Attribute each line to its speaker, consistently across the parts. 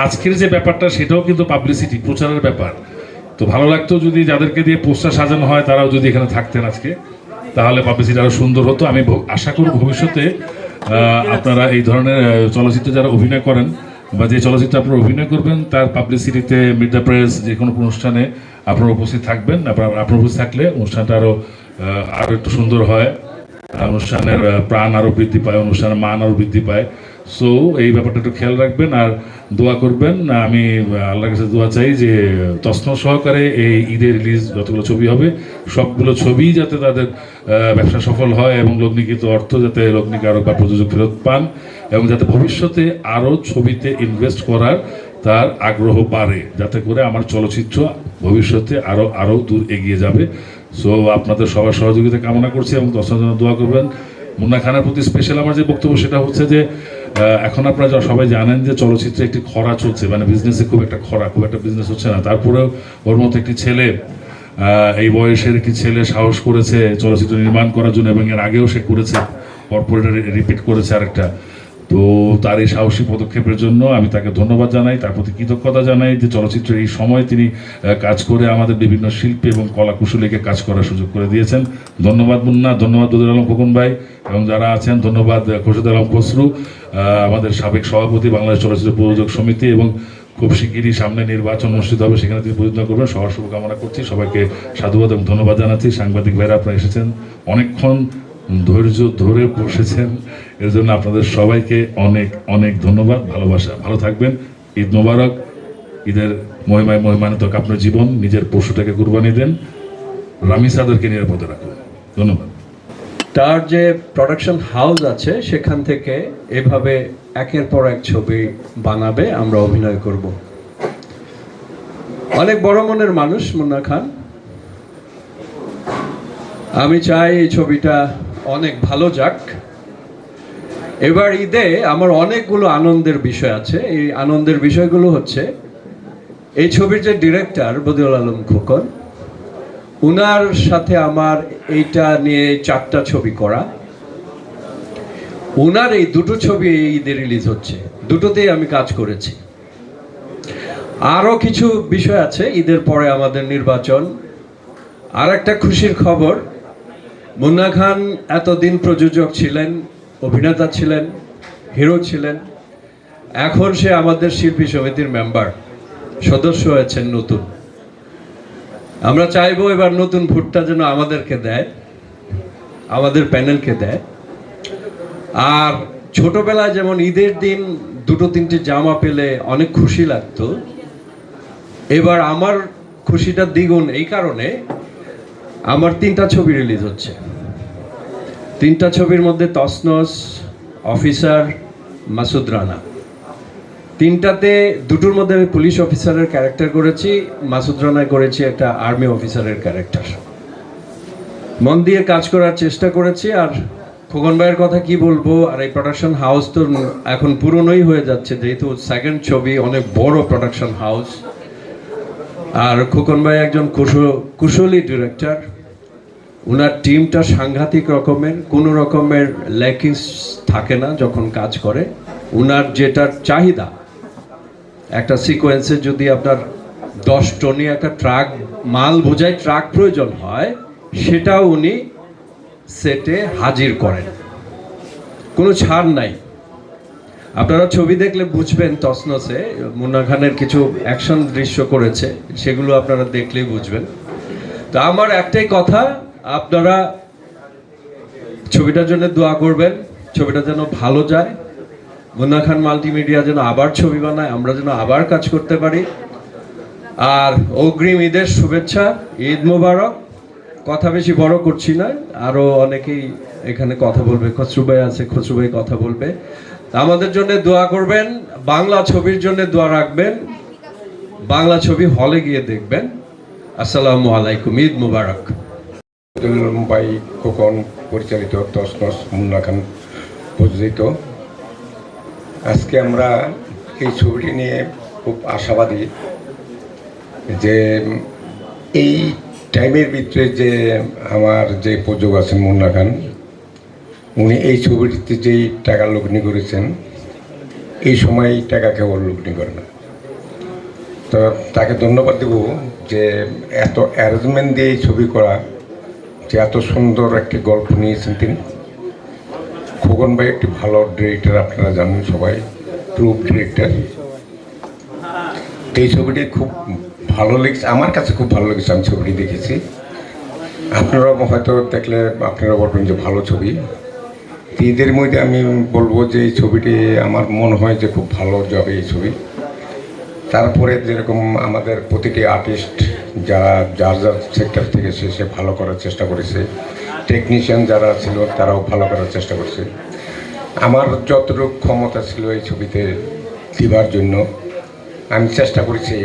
Speaker 1: আজকের যে ব্যাপারটা সেটাও কিন্তু পাবলিসিটি, প্রচারের ব্যাপার। তো ভালো লাগতো যদি যাদেরকে দিয়ে পোস্টার সাজানো হয় তারাও যদি এখানে থাকতেন আজকে, তাহলে পাবলিসিটি আরও সুন্দর হতো। আমি আশা করি ভবিষ্যতে আপনারা এই ধরনের চলচ্চিত্রে যারা অভিনয় করেন বা যে চলচ্চিত্রে আপনারা অভিনয় করবেন তার পাবলিসিটিতে মিড দ্য প্রেস যে কোনো অনুষ্ঠানে আপনারা উপস্থিত থাকবেন। আপনারা উপস্থিত থাকলে অনুষ্ঠানটা আরও একটু সুন্দর হয়, অনুষ্ঠানের প্রাণ আরও বৃদ্ধি পায়, অনুষ্ঠানের মান আরও বৃদ্ধি পায়। সো এই ব্যাপারটা একটু খেয়াল রাখবেন আর দোয়া করবেন। আমি আল্লাহর কাছে দোয়া চাই যে তসনদ সহকারে এই ঈদের রিলিজ যতগুলো ছবি হবে সবগুলো ছবি যাতে তাদের ব্যবসা সফল হয় এবং লগ্নিকৃত অর্থ যাতে লগ্নিকারক বা প্রযোজক ফেরত পান এবং যাতে ভবিষ্যতে আরও ছবিতে ইনভেস্ট করার তার আগ্রহ বাড়ে, যাতে করে আমার চলচ্চিত্র ভবিষ্যতে আরও দূর এগিয়ে যাবে। সো আপনাদের সবার সহযোগিতা কামনা করছি এবং দর্শকের জন্য দোয়া করবেন। মুন্না খানের প্রতি স্পেশাল আমার যে বক্তব্য সেটা হচ্ছে যে এখন আপনারা সবাই জানেন যে চলচ্চিত্রে একটি খরা চলছে, মানে বিজনেসে খুব একটা বিজনেস হচ্ছে না। তারপরেও ওর মতো একটি ছেলে, এই বয়সের একটি ছেলে সাহস করেছে চলচ্চিত্র নির্মাণ করার জন্য এবং এর আগেও সে করেছে, পরপর এটা রিপিট করেছে আরেকটা। তো তার এই সাহসী পদক্ষেপের জন্য আমি তাকে ধন্যবাদ জানাই, তার প্রতি কৃতজ্ঞতা জানাই যে চলচ্চিত্রের এই সময় তিনি কাজ করে আমাদের বিভিন্ন শিল্পী এবং কলাকুশলীকে কাজ করার সুযোগ করে দিয়েছেন। ধন্যবাদ মুন্না, ধন্যবাদ বদিউল আলম খোকন ভাই এবং যারা আছেন, ধন্যবাদ খোরশেদ আলম খসরু, আমাদের সাবেক সভাপতি বাংলাদেশ চলচ্চিত্র প্রযোজক সমিতি। এবং খুব শিগগিরই সামনে নির্বাচন অনুষ্ঠিত হবে, সেখানে তিনি প্রতিদ্বন্দ্বিতা করবেন। সবার শুভকামনা করছি, সবাইকে সাধুবাদ এবং ধন্যবাদ জানাচ্ছি। সাংবাদিক ভাইরা আপনারা এসেছেন, অনেকক্ষণ ধৈর্য ধরে বসেছেন, এর জন্য আপনাদের সবাইকে অনেক অনেক ধন্যবাদ, ভালোবাসা। ভালো থাকবেন। ঈদ মোবারক। ঈদের মহিমান্বিত আপনার জীবন, নিজের পশুটাকে কুরবানি দেন, রামিসাদেরকে নিরাপদে রাখুন। ধন্যবাদ।
Speaker 2: তার যে প্রোডাকশন হাউস আছে সেখান থেকে এভাবে একের পর এক ছবি বানাবে, আমরা অভিনয় করব। অনেক বড় মনের মানুষ মুন্না খান। আমি চাই এই ছবিটা অনেক ভালো যাক। এবার ঈদে আমার অনেকগুলো আনন্দের বিষয় আছে। এই আনন্দের বিষয়গুলো হচ্ছে এই ছবির যে ডিরেক্টর বদিউল আলম খোকন, উনার সাথে আমার এইটা নিয়ে 4টা ছবি করা। উনার এই 2টো ছবি এই ঈদে রিলিজ হচ্ছে, দুটোতেই আমি কাজ করেছি। আরও কিছু বিষয় আছে, ঈদের পরে আমাদের নির্বাচন। আর একটা খুশির খবর, মুন্না খান এতদিন প্রযোজক ছিলেন, অভিনেতা ছিলেন, হিরো ছিলেন, এখন সে আমাদের শিল্পী সমিতির মেম্বার, সদস্য হয়েছেন নতুন। আমরা চাইবো এবার নতুন ভোটটা যেন আমাদেরকে দেয়, আমাদের প্যানেলকে দেয়। আর ছোটবেলায় যেমন ঈদের দিন 2-3টে জামা পেলে অনেক খুশি লাগতো, এবার আমার খুশিটা দ্বিগুণ এই কারণে আমার 3টা ছবি রিলিজ হচ্ছে। 3টা ছবির মধ্যে তসনস, অফিসার, মাসুদ রানা। 3টাতে 2টোর মধ্যে আমি পুলিশ অফিসারের ক্যারেক্টার করেছি, মাসুদ রানায় করেছি একটা আর্মি অফিসারের ক্যারেক্টার। মন দিয়ে কাজ করার চেষ্টা করেছি। আর খোকন ভাইয়ের কথা কি বলবো, আর এই প্রোডাকশন হাউস তো এখন পুরনোই হয়ে যাচ্ছে, যেহেতু সেকেন্ড ছবি, অনেক বড় প্রোডাকশন হাউস। আর খোকন ভাই একজন কুশলী ডিরেক্টর, ওনার টিমটা সাংঘাতিক রকমের, কোনো রকমের ল্যাকিংস থাকে না যখন কাজ করে। ওনার যেটার চাহিদা, একটা সিকোয়েন্সে যদি আপনার 10 টনি একটা ট্রাক মাল বোঝাই ট্রাক প্রয়োজন হয়, সেটাও উনি সেটে হাজির করেন, কোনো ছাড় নাই। আপনারা ছবি দেখলে বুঝবেন, তসনসে মুন্না খানের কিছু অ্যাকশন দৃশ্য করেছে, সেগুলো আপনারা দেখলেই বুঝবেন। তো আমার একটাই কথা, আপনারা ছবিটার জন্য দোয়া করবেন, ছবিটা যেন ভালো যায়, মুন্না খান মাল্টিমিডিয়া যেন আবার ছবি বানায়, আমরা যেন আবার কাজ করতে পারি। আর অগ্রিম ঈদের শুভেচ্ছা, ঈদ মোবারক। কথা বেশি বড় করছি না, আরও অনেকেই এখানে কথা বলবে, খসরু ভাই আছে, খসরু ভাই কথা বলবে। আমাদের জন্য দোয়া করবেন, বাংলা ছবির জন্য দোয়া রাখবেন, বাংলা ছবি হলে গিয়ে দেখবেন। আসসালামু আলাইকুম, ঈদ মোবারক।
Speaker 3: ভাই খোকন পরিচালিত, তসনস মুন্না খান প্রযোজিত। আজকে আমরা এই ছবিটি নিয়ে খুব আশাবাদী যে এই টাইমের ভিতরে যে আমার যে প্রযোজক আছেন মুন্না খান, উনি এই ছবিটিতে যেই টাকা লগ্নি করেছেন এই সময় টাকা কেউ লুটনি করে না। তো তাকে ধন্যবাদ দেব যে এত অ্যারেঞ্জমেন্ট দিয়ে এই ছবি করা, যে এত সুন্দর একটি গল্প নিয়েছেন তিনি। খোকন ভাই একটি ভালো ডিরেক্টর, আপনারা জানেন সবাই, প্রুফ ডিরেক্টর। এই ছবিটি খুব ভালো লেগেছে, আমার কাছে খুব ভালো লেগেছে। আমি ছবিটি দেখেছি, আপনারা হয়তো দেখলে আপনারা বলবেন যে ভালো ছবি। এদের মধ্যে আমি বলবো যে এই ছবিটি আমার মনে হয় যে খুব ভালো যাবে এই ছবি। তারপরে যেরকম আমাদের প্রতিটি আর্টিস্ট যারা যার যার সেক্টর থেকে সে ভালো করার চেষ্টা করেছে, টেকনিশিয়ান যারা ছিল তারাও ভালো করার চেষ্টা করছে। আমার যতটুকু ক্ষমতা ছিল এই ছবিতে দিবার জন্য আমি চেষ্টা করেছি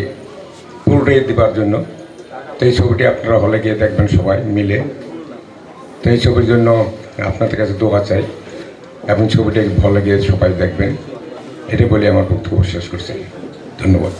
Speaker 3: পুরোটাই দিবার জন্য। তো এই ছবিটি আপনারা হলে গিয়ে দেখবেন সবাই মিলে। তো এই ছবির জন্য আপনাদের কাছে দোয়া চাই এবং ছবিটি হলে গিয়ে সবাই দেখবেন, এটা বলে আমার বক্তব্য শেষ করছি। ধন্যবাদ।